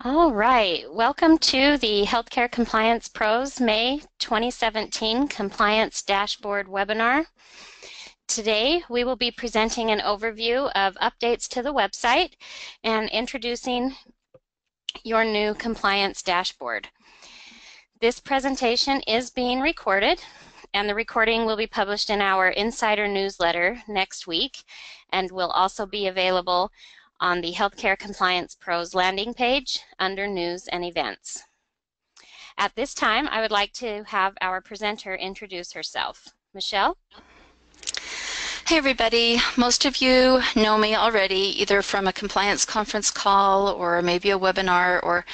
All right, welcome to the Healthcare Compliance Pros May 2017 Compliance Dashboard webinar. Today we will be presenting an overview of updates to the website and introducing your new compliance dashboard. This presentation is being recorded, and the recording will be published in our insider newsletter next week and will also be available on the Healthcare Compliance Pros landing page under News and Events. At this time, I would like to have our presenter introduce herself. Michelle? Hey everybody, most of you know me already, either from a compliance conference call or maybe a webinar, or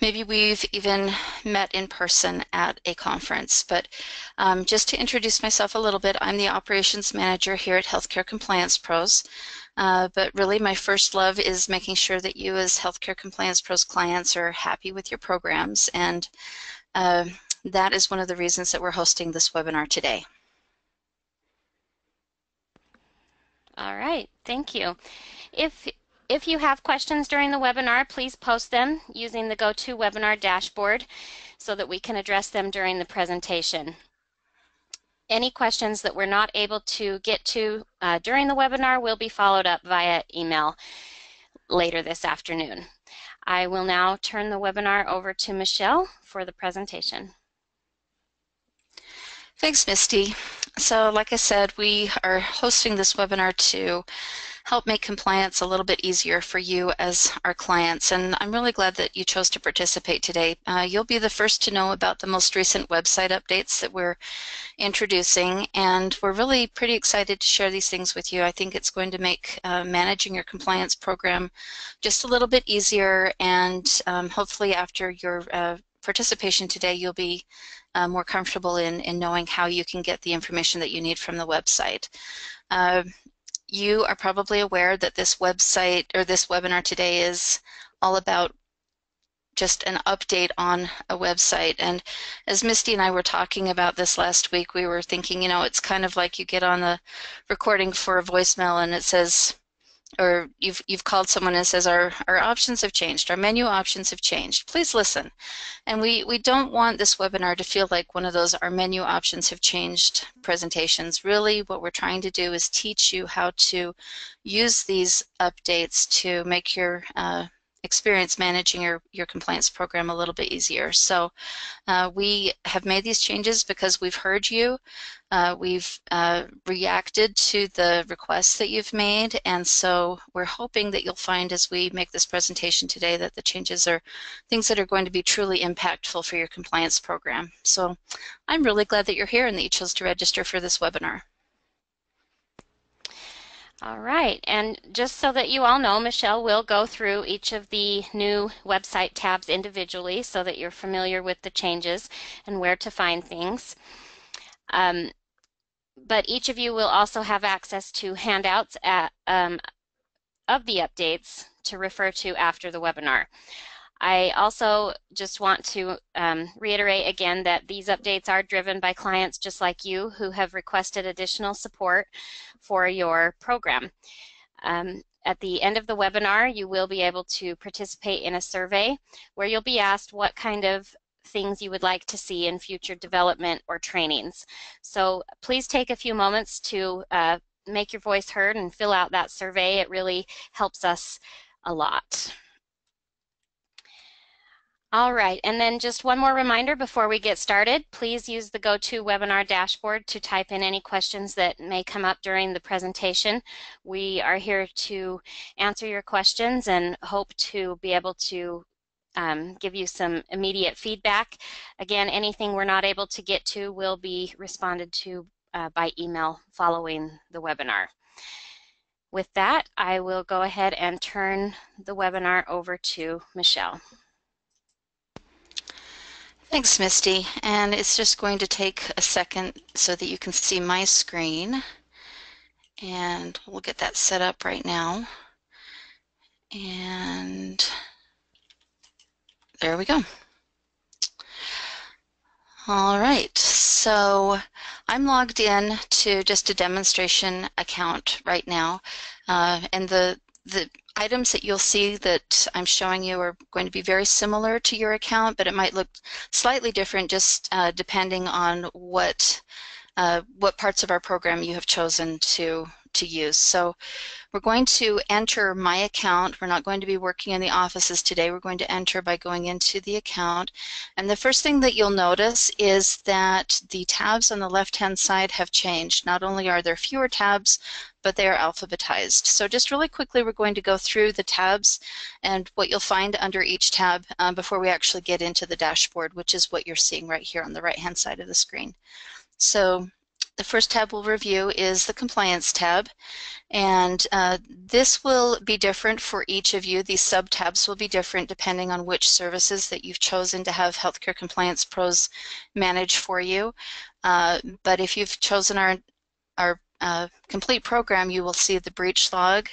maybe we've even met in person at a conference. But just to introduce myself a little bit, I'm the operations manager here at Healthcare Compliance Pros. But really my first love is making sure that you as Healthcare Compliance Pros clients are happy with your programs, and that is one of the reasons that we're hosting this webinar today. All right, thank you. If you have questions during the webinar, please post them using the GoToWebinar dashboard so that we can address them during the presentation. Any questions that we're not able to get to during the webinar will be followed up via email later this afternoon. I will now turn the webinar over to Michelle for the presentation. Thanks, Misty. So like I said, we are hosting this webinar to help make compliance a little bit easier for you as our clients, and I'm really glad that you chose to participate today. You'll be the first to know about the most recent website updates that we're introducing, and we're really pretty excited to share these things with you. I think it's going to make managing your compliance program just a little bit easier, and hopefully after your participation today, you'll be more comfortable in knowing how you can get the information that you need from the website. You are probably aware that this website or this webinar today is all about just an update on a website. And as Misty and I were talking about this last week, we were thinking, you know, it's kind of like you get on the recording for a voicemail and it says, or you've called someone and it says, our options have changed, our menu options have changed, please listen. And we don't want this webinar to feel like one of those our menu options have changed presentations. Really what we're trying to do is teach you how to use these updates to make your experience managing your compliance program a little bit easier. So we have made these changes because we've heard you. We've reacted to the requests that you've made, and so we're hoping that you'll find as we make this presentation today that the changes are things that are going to be truly impactful for your compliance program. So I'm really glad that you're here and that you chose to register for this webinar. All right, and just so that you all know, Michelle will go through each of the new website tabs individually so that you're familiar with the changes and where to find things. But each of you will also have access to handouts of the updates to refer to after the webinar. I also just want to reiterate again that these updates are driven by clients just like you who have requested additional support for your program. At the end of the webinar, you will be able to participate in a survey where you'll be asked what kind of things you would like to see in future development or trainings. So please take a few moments to make your voice heard and fill out that survey. It really helps us a lot. All right, and then just one more reminder before we get started. Please use the GoToWebinar dashboard to type in any questions that may come up during the presentation. We are here to answer your questions and hope to be able to give you some immediate feedback. Again, anything we're not able to get to will be responded to by email following the webinar. With that, I will go ahead and turn the webinar over to Michelle. Thanks, Misty. And it's just going to take a second so that you can see my screen. And we'll get that set up right now. And there we go. All right, so I'm logged in to just a demonstration account right now. And items that you'll see that I'm showing you are going to be very similar to your account, but it might look slightly different just depending on what parts of our program you have chosen to use. So we're going to enter my account. We're not going to be working in the offices today. We're going to enter by going into the account. And the first thing that you'll notice is that the tabs on the left-hand side have changed. Not only are there fewer tabs, but they are alphabetized. So just really quickly, we're going to go through the tabs and what you'll find under each tab before we actually get into the dashboard, which is what you're seeing right here on the right-hand side of the screen. So the first tab we'll review is the Compliance tab, and this will be different for each of you. These sub-tabs will be different depending on which services that you've chosen to have Healthcare Compliance Pros manage for you. But if you've chosen our complete program, you will see the breach log,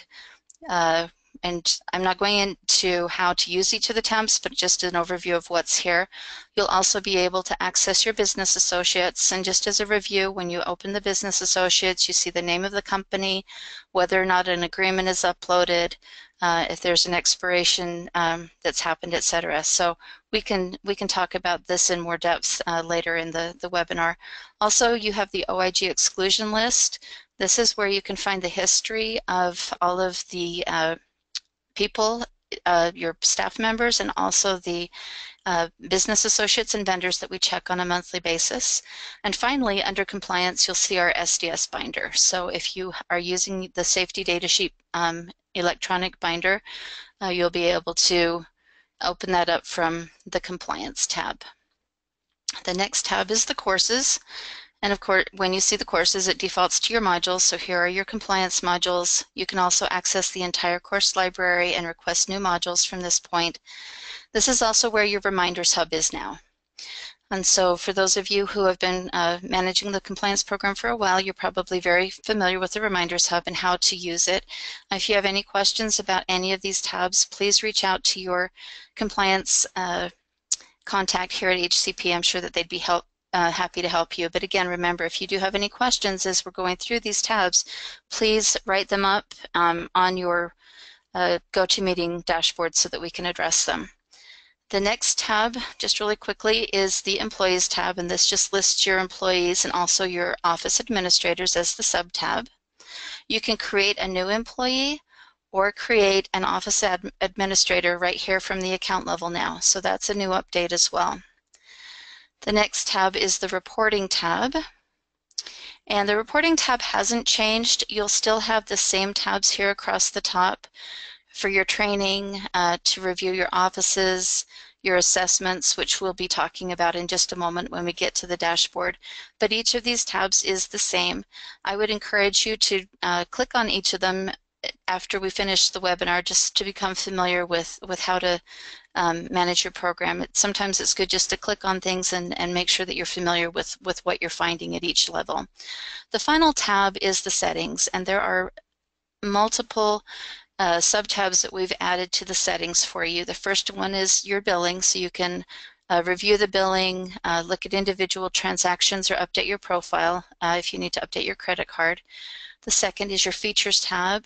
and I'm not going into how to use each of the tabs, but just an overview of what's here. You'll also be able to access your business associates, and just as a review, when you open the business associates, you see the name of the company, whether or not an agreement is uploaded, if there's an expiration that's happened, etc. So we can talk about this in more depth later in the webinar. Also, you have the Oig Exclusion List. This is where you can find the history of all of the people, your staff members, and also the business associates and vendors that we check on a monthly basis. And finally, under compliance, you'll see our SDS binder. So if you are using the safety data sheet electronic binder, you'll be able to open that up from the compliance tab. The next tab is the courses. And of course, when you see the courses, it defaults to your modules. So here are your compliance modules. You can also access the entire course library and request new modules from this point. This is also where your reminders hub is now. And so for those of you who have been managing the compliance program for a while, you're probably very familiar with the reminders hub and how to use it. If you have any questions about any of these tabs, please reach out to your compliance contact here at HCP. I'm sure that they'd be happy to help you. But again, remember, if you do have any questions as we're going through these tabs, please write them up on your GoToMeeting dashboard so that we can address them. The next tab, just really quickly, is the Employees tab, and this just lists your employees and also your office administrators as the sub-tab. You can create a new employee or create an office administrator right here from the account level now. So that's a new update as well. The next tab is the Reporting tab. And the Reporting tab hasn't changed. You'll still have the same tabs here across the top for your training, to review your offices, your assessments, which we'll be talking about in just a moment when we get to the dashboard. But each of these tabs is the same. I would encourage you to click on each of them after we finish the webinar, just to become familiar with how to manage your program. Sometimes it's good just to click on things and make sure that you're familiar with what you're finding at each level. The final tab is the settings, and there are multiple sub-tabs that we've added to the settings for you. The first one is your billing, so you can review the billing, look at individual transactions, or update your profile if you need to update your credit card. The second is your Features tab.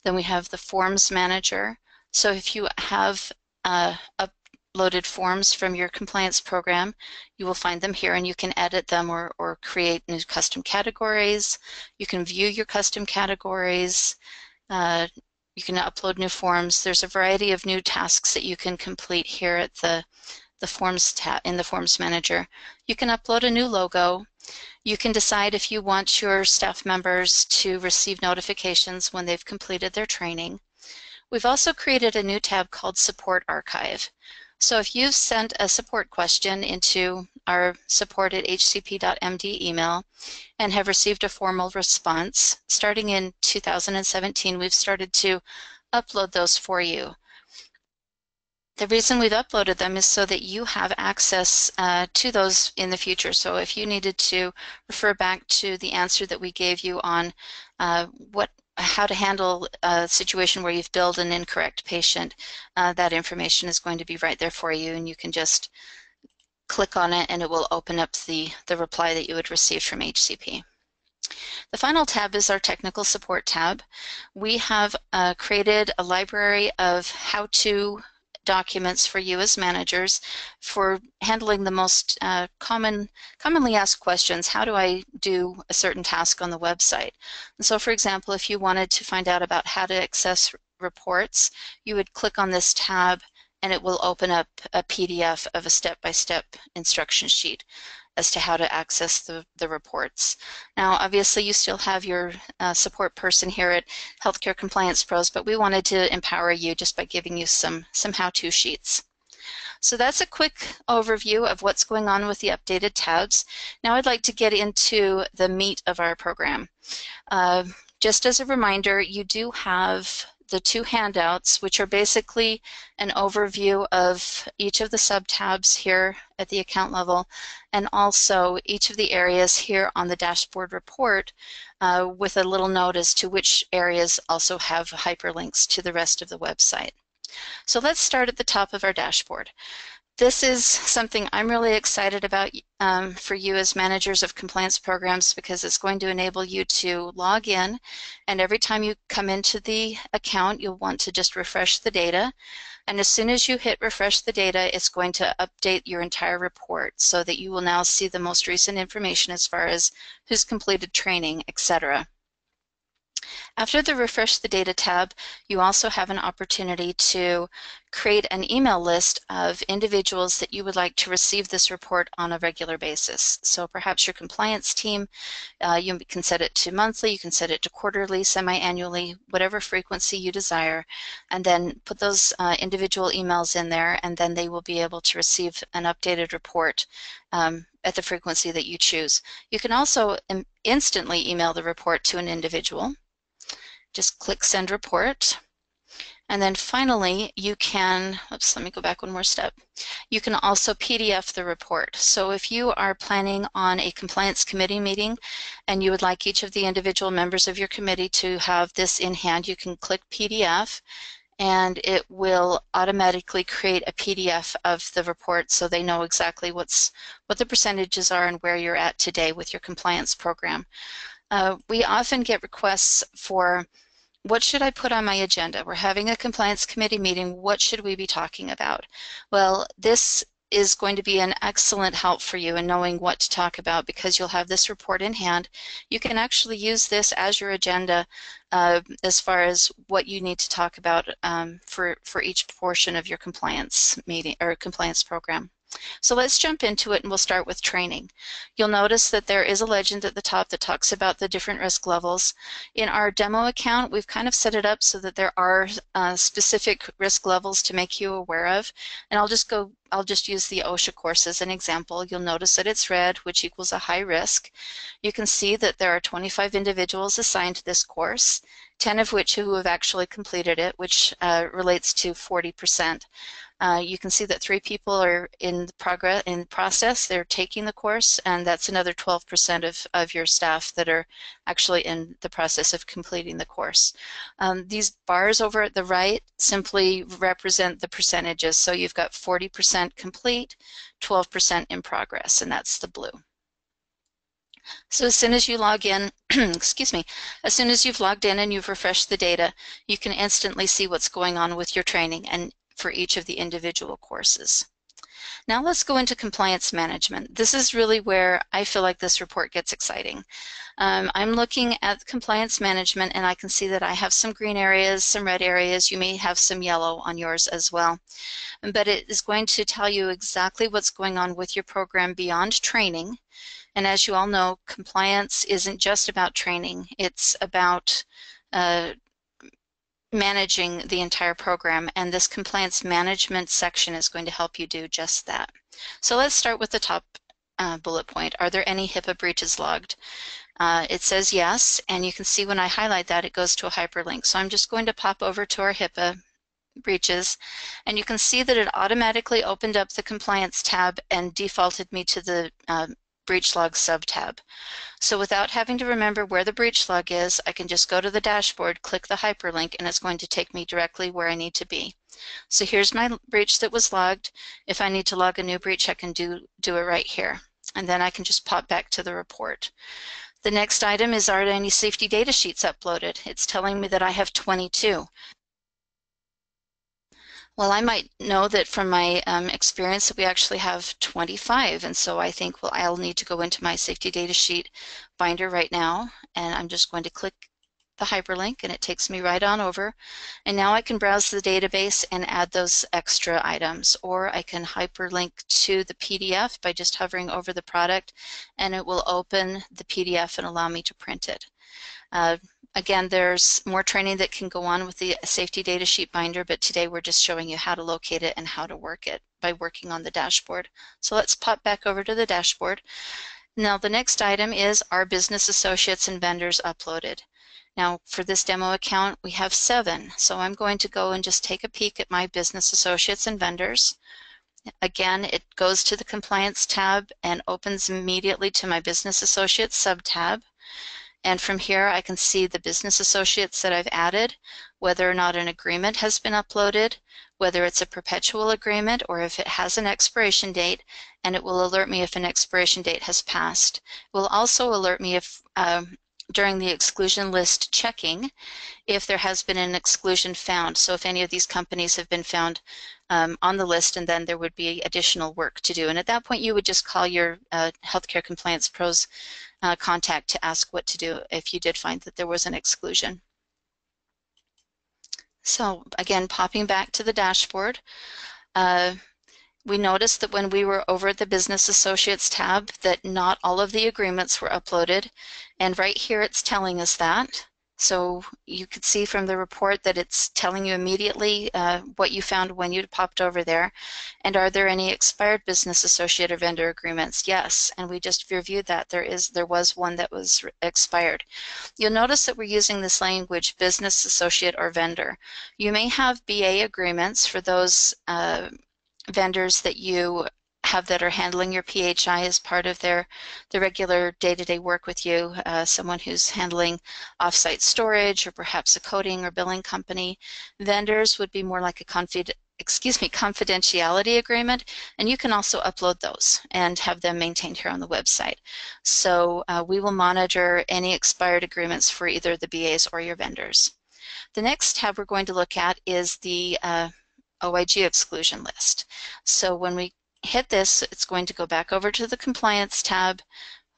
Then we have the Forms Manager. So if you have uploaded forms from your compliance program, you will find them here, and you can edit them or create new custom categories. You can view your custom categories. You can upload new forms. There's a variety of new tasks that you can complete here at the Forms tab in the Forms Manager. You can upload a new logo. You can decide if you want your staff members to receive notifications when they've completed their training. We've also created a new tab called Support Archive. So if you've sent a support question into our support@hcp.md email and have received a formal response, starting in 2017, we've started to upload those for you. The reason we've uploaded them is so that you have access to those in the future. So if you needed to refer back to the answer that we gave you on how to handle a situation where you've billed an incorrect patient, that information is going to be right there for you, and you can just click on it and it will open up the reply that you would receive from HCP. The final tab is our technical support tab. We have created a library of how-to documents for you as managers for handling the most commonly asked questions. How do I do a certain task on the website? And so, for example, if you wanted to find out about how to access reports, you would click on this tab and it will open up a PDF of a step-by-step instruction sheet as to how to access the reports. Now, obviously, you still have your support person here at Healthcare Compliance Pros, but we wanted to empower you just by giving you some how-to sheets. So that's a quick overview of what's going on with the updated tabs. Now I'd like to get into the meat of our program. Just as a reminder, you do have the two handouts, which are basically an overview of each of the sub-tabs here at the account level, and also each of the areas here on the dashboard report with a little note as to which areas also have hyperlinks to the rest of the website. So let's start at the top of our dashboard. This is something I'm really excited about for you as managers of compliance programs, because it's going to enable you to log in, and every time you come into the account, you'll want to just refresh the data. And as soon as you hit refresh the data, it's going to update your entire report so that you will now see the most recent information as far as who's completed training, etc. After the Refresh the Data tab, you also have an opportunity to create an email list of individuals that you would like to receive this report on a regular basis. So perhaps your compliance team, you can set it to monthly, you can set it to quarterly, semi-annually, whatever frequency you desire, and then put those individual emails in there, and then they will be able to receive an updated report at the frequency that you choose. You can also instantly email the report to an individual. Just click Send Report. And then finally, you can, oops, let me go back one more step. You can also PDF the report. So if you are planning on a compliance committee meeting and you would like each of the individual members of your committee to have this in hand, you can click PDF and it will automatically create a PDF of the report so they know exactly what the percentages are and where you're at today with your compliance program. We often get requests for, what should I put on my agenda? We're having a compliance committee meeting. What should we be talking about? Well, this is going to be an excellent help for you in knowing what to talk about, because you'll have this report in hand. You can actually use this as your agenda as far as what you need to talk about for each portion of your compliance meeting or compliance program. So let's jump into it, and we'll start with training. You'll notice that there is a legend at the top that talks about the different risk levels. In our demo account, we've kind of set it up so that there are specific risk levels to make you aware of. And I'll just use the OSHA course as an example. You'll notice that it's red, which equals a high risk. You can see that there are 25 individuals assigned to this course, 10 of which who have actually completed it, which relates to 40%. You can see that 3 people are in process, they're taking the course, and that's another 12% of your staff that are actually in the process of completing the course. These bars over at the right simply represent the percentages. So you've got 40% complete, 12% in progress, and that's the blue. So as soon as you log in, excuse me, as soon as you've logged in and you've refreshed the data, you can instantly see what's going on with your training and for each of the individual courses. Now let's go into compliance management. This is really where I feel like this report gets exciting. I'm looking at compliance management, and I can see that I have some green areas, some red areas. You may have some yellow on yours as well. But it is going to tell you exactly what's going on with your program beyond training. And as you all know, compliance isn't just about training. It's about managing the entire program, and this compliance management section is going to help you do just that. So let's start with the top bullet point. Are there any Hipaa breaches logged? It says yes, and you can see when I highlight that it goes to a hyperlink. So I'm just going to pop over to our Hipaa breaches, and you can see that it automatically opened up the compliance tab and defaulted me to the breach log sub-tab. So without having to remember where the breach log is, I can just go to the dashboard, click the hyperlink, and it's going to take me directly where I need to be. So here's my breach that was logged. If I need to log a new breach, I can do it right here. And then I can just pop back to the report. The next item is, are any safety data sheets uploaded? It's telling me that I have 22. Well, I might know that from my experience that we actually have 25, and so I think, well, I'll need to go into my safety data sheet binder right now, and I'm just going to click the hyperlink, and it takes me right on over. And now I can browse the database and add those extra items, or I can hyperlink to the PDF by just hovering over the product, and it will open the PDF and allow me to print it. Again, there's more training that can go on with the safety data sheet binder, but today we're just showing you how to locate it and how to work it by working on the dashboard. So let's pop back over to the dashboard. Now the next item is, our business associates and vendors uploaded. Now for this demo account we have 7, so I'm going to go and just take a peek at my business associates and vendors. Again, it goes to the compliance tab and opens immediately to my business associates sub-tab. And from here I can see the business associates that I've added, whether or not an agreement has been uploaded, whether it's a perpetual agreement or if it has an expiration date, and it will alert me if an expiration date has passed. It will also alert me if during the exclusion list checking if there has been an exclusion found. So if any of these companies have been found on the list, and then there would be additional work to do. And at that point you would just call your Healthcare Compliance Pros contact to ask what to do if you did find that there was an exclusion. So again, popping back to the dashboard, we noticed that when we were over at the Business Associates tab that not all of the agreements were uploaded, and right here it's telling us that. So you could see from the report that it's telling you immediately what you found when you popped over there. And are there any expired business associate or vendor agreements? Yes, and we just reviewed that. There was one that was expired. You'll notice that we're using this language, business associate or vendor. You may have BA agreements for those vendors that you have that are handling your PHI as part of the regular day-to-day work with you, someone who's handling off-site storage or perhaps a coding or billing company. Vendors would be more like a confidentiality agreement, and you can also upload those and have them maintained here on the website. So we will monitor any expired agreements for either the BAs or your vendors. The next tab we're going to look at is the Oig Exclusion List. So when we hit this, it's going to go back over to the Compliance tab.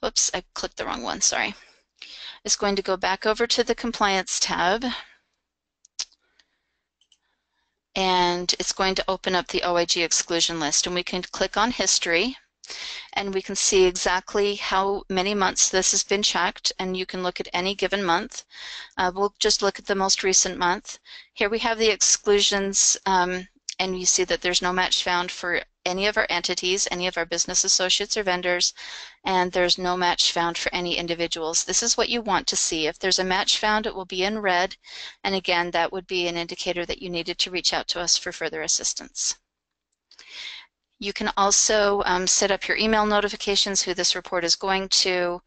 Whoops, I clicked the wrong one, sorry. It's going to go back over to the Compliance tab, and it's going to open up the Oig Exclusion List, and we can click on History, and we can see exactly how many months this has been checked, and you can look at any given month. We'll just look at the most recent month. Here we have the exclusions, and you see that there's no match found for any of our entities, any of our business associates or vendors, and there's no match found for any individuals. This is what you want to see. If there's a match found, it will be in red, and again, that would be an indicator that you needed to reach out to us for further assistance. You can also set up your email notifications, who this report is going to.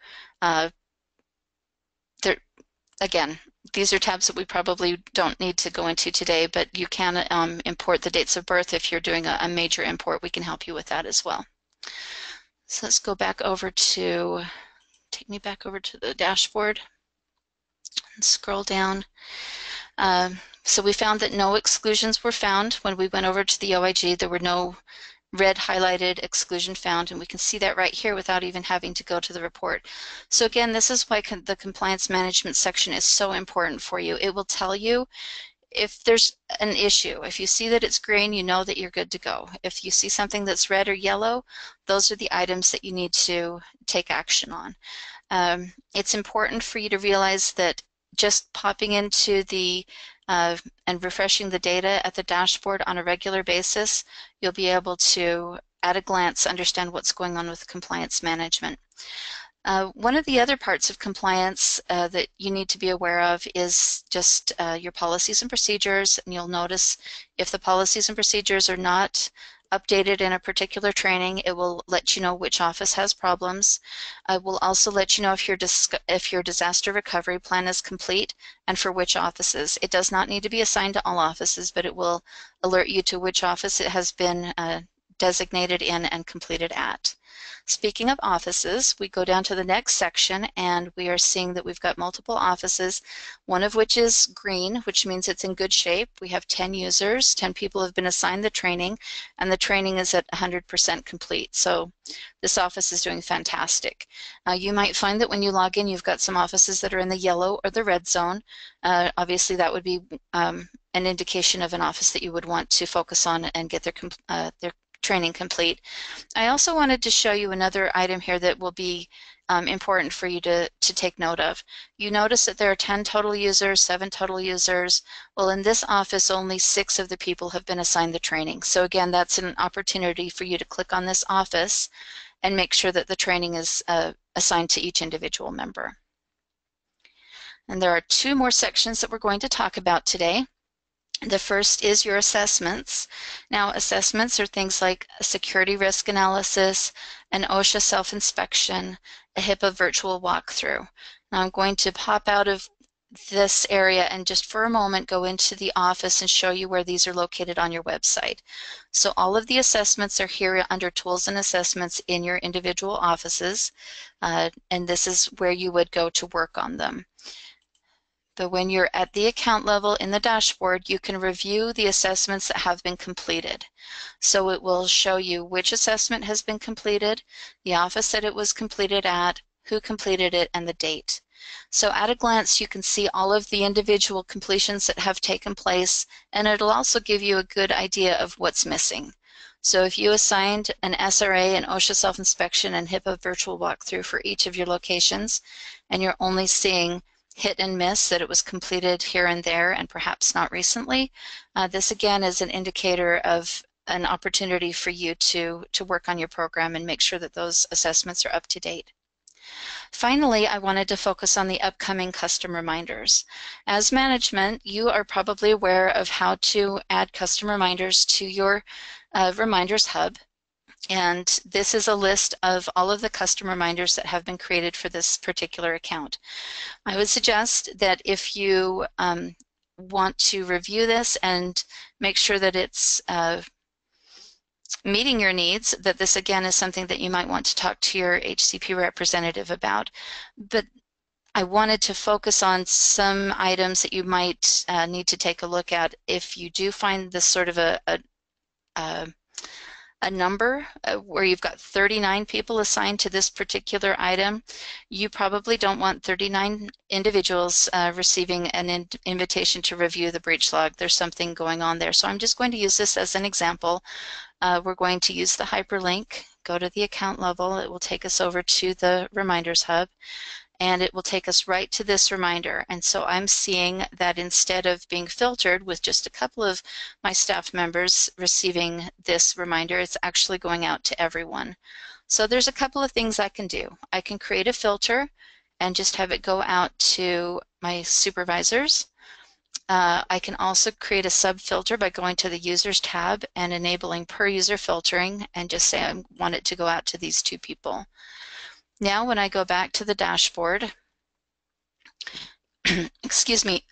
Again, these are tabs that we probably don't need to go into today, but you can import the dates of birth. If you're doing a major import, we can help you with that as well. So let's go back over to, take me back over to the dashboard and scroll down. So we found that no exclusions were found when we went over to the OIG. There were no red highlighted exclusion found, and we can see that right here without even having to go to the report. So again, this is why the compliance management section is so important for you. It will tell you if there's an issue. If you see that it's green, you know that you're good to go. If you see something that's red or yellow, those are the items that you need to take action on. It's important for you to realize that just popping into the and refreshing the data at the dashboard on a regular basis, you'll be able to, at a glance, understand what's going on with compliance management. One of the other parts of compliance that you need to be aware of is just your policies and procedures, and you'll notice if the policies and procedures are not updated in a particular training, it will let you know which office has problems. It will also let you know if your disaster recovery plan is complete and for which offices. It does not need to be assigned to all offices, but it will alert you to which office it has been designated in and completed at. Speaking of offices, we go down to the next section and we are seeing that we've got multiple offices, one of which is green, which means it's in good shape. We have 10 users, 10 people have been assigned the training, and the training is at 100% complete. So this office is doing fantastic. You might find that when you log in, you've got some offices that are in the yellow or the red zone. Obviously, that would be an indication of an office that you would want to focus on and get their training complete. I also wanted to show you another item here that will be important for you to take note of. You notice that there are 10 total users, 7 total users. Well, in this office, only 6 of the people have been assigned the training. So again, that's an opportunity for you to click on this office and make sure that the training is assigned to each individual member. And there are 2 more sections that we're going to talk about today. The first is your assessments. Now, assessments are things like a security risk analysis, an OSHA self-inspection, a Hipaa virtual walkthrough. Now, I'm going to pop out of this area and just for a moment go into the office and show you where these are located on your website. So all of the assessments are here under Tools and Assessments in your individual offices, and this is where you would go to work on them. But when you're at the account level in the dashboard, you can review the assessments that have been completed. So it will show you which assessment has been completed, the office that it was completed at, who completed it, and the date. So at a glance, you can see all of the individual completions that have taken place, and it'll also give you a good idea of what's missing. So if you assigned an SRA, an OSHA self-inspection, and Hipaa virtual walkthrough for each of your locations, and you're only seeing hit and miss that it was completed here and there and perhaps not recently, this again is an indicator of an opportunity for you to work on your program and make sure that those assessments are up to date. Finally, I wanted to focus on the upcoming custom reminders. As management, you are probably aware of how to add custom reminders to your reminders hub. And this is a list of all of the custom reminders that have been created for this particular account. I would suggest that if you want to review this and make sure that it's meeting your needs, that this again is something that you might want to talk to your HCP representative about. But I wanted to focus on some items that you might need to take a look at if you do find this sort of a number where you've got 39 people assigned to this particular item. You probably don't want 39 individuals receiving an invitation to review the breach log. There's something going on there. So I'm just going to use this as an example. We're going to use the hyperlink, go to the account level. It will take us over to the Reminders Hub, and it will take us right to this reminder. And so I'm seeing that instead of being filtered with just a couple of my staff members receiving this reminder, it's actually going out to everyone. So there's a couple of things I can do. I can create a filter and just have it go out to my supervisors. I can also create a sub-filter by going to the Users tab and enabling per user filtering and just say I want it to go out to these 2 people. Now when I go back to the dashboard, excuse me,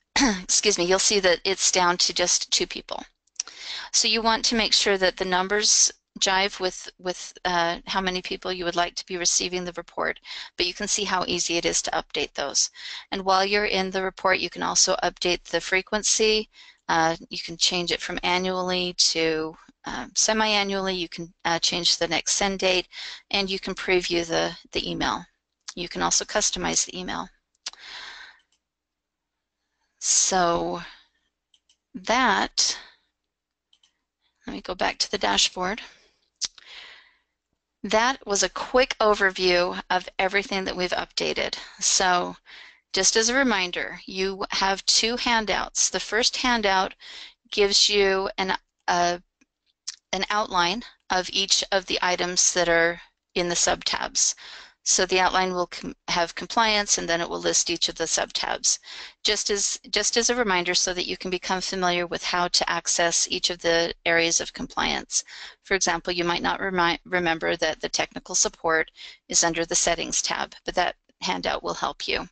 you'll see that it's down to just 2 people. So you want to make sure that the numbers jive with how many people you would like to be receiving the report, but you can see how easy it is to update those. And while you're in the report, you can also update the frequency. You can change it from annually to semi-annually. You can change the next send date, and you can preview the email. You can also customize the email. So that, let me go back to the dashboard. That was a quick overview of everything that we've updated. So just as a reminder, you have 2 handouts. The first handout gives you an outline of each of the items that are in the subtabs. So the outline will have compliance, and then it will list each of the subtabs. Just as a reminder so that you can become familiar with how to access each of the areas of compliance. For example, you might not remember that the technical support is under the Settings tab, but that handout will help you.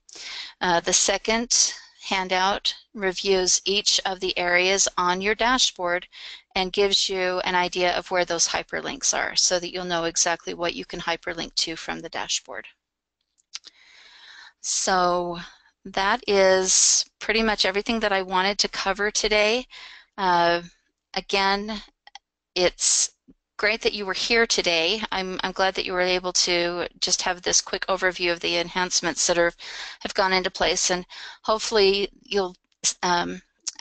The second handout reviews each of the areas on your dashboard and gives you an idea of where those hyperlinks are so that you'll know exactly what you can hyperlink to from the dashboard. So that is pretty much everything that I wanted to cover today. Again, it's great that you were here today. I'm glad that you were able to just have this quick overview of the enhancements that have gone into place, and hopefully you'll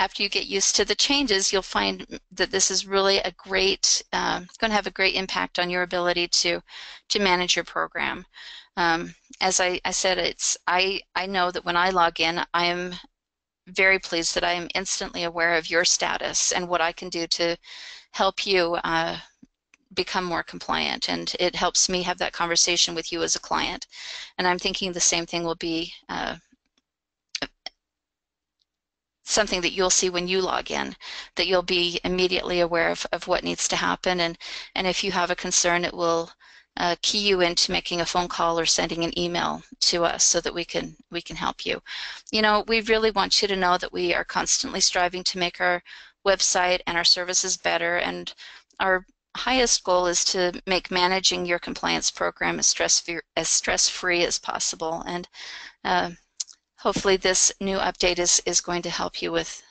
after you get used to the changes, you'll find that this is really a great, going to have a great impact on your ability to manage your program. As I said, I know that when I log in, I am very pleased that I am instantly aware of your status and what I can do to help you become more compliant, and it helps me have that conversation with you as a client. And I'm thinking the same thing will be something that you'll see when you log in, that you'll be immediately aware of what needs to happen, and if you have a concern, it will key you into making a phone call or sending an email to us so that we can help you. You know, we really want you to know that we are constantly striving to make our website and our services better, and our highest goal is to make managing your compliance program as stress-free as possible. And hopefully this new update is going to help you with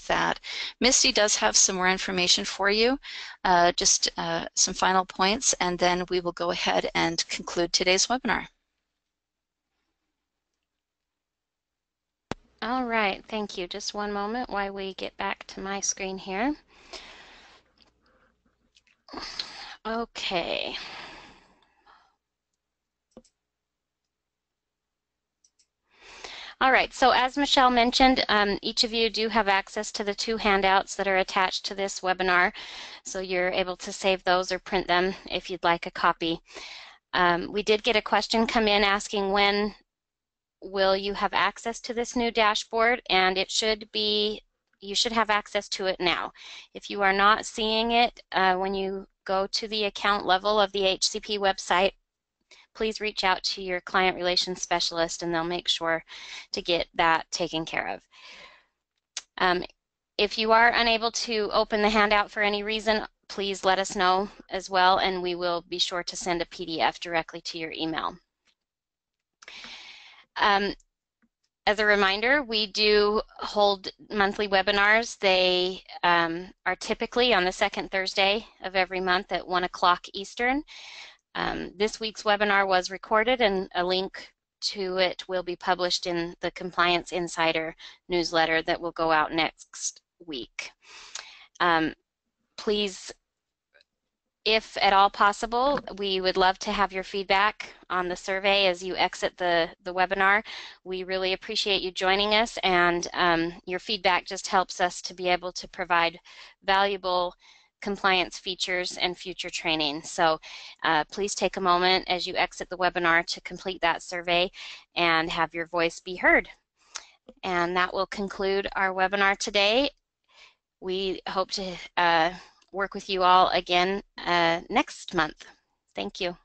that. Misty does have some more information for you, just some final points, and then we will go ahead and conclude today's webinar. All right, thank you. Just one moment while we get back to my screen here. Okay. All right, so as Michelle mentioned, each of you do have access to the 2 handouts that are attached to this webinar, so you're able to save those or print them if you'd like a copy. We did get a question come in asking when will you have access to this new dashboard, and it should be, you should have access to it now. If you are not seeing it when you go to the account level of the HCP website, please reach out to your client relations specialist and they'll make sure to get that taken care of. If you are unable to open the handout for any reason, please let us know as well, and we will be sure to send a PDF directly to your email. As a reminder, we do hold monthly webinars. They are typically on the 2nd Thursday of every month at 1 o'clock Eastern. This week's webinar was recorded, and a link to it will be published in the Compliance Insider newsletter that will go out next week. Please, if at all possible, we would love to have your feedback on the survey as you exit the webinar. We really appreciate you joining us, and your feedback just helps us to be able to provide valuable compliance features and future training. So please take a moment as you exit the webinar to complete that survey and have your voice be heard. And that will conclude our webinar today. We hope to work with you all again next month. Thank you.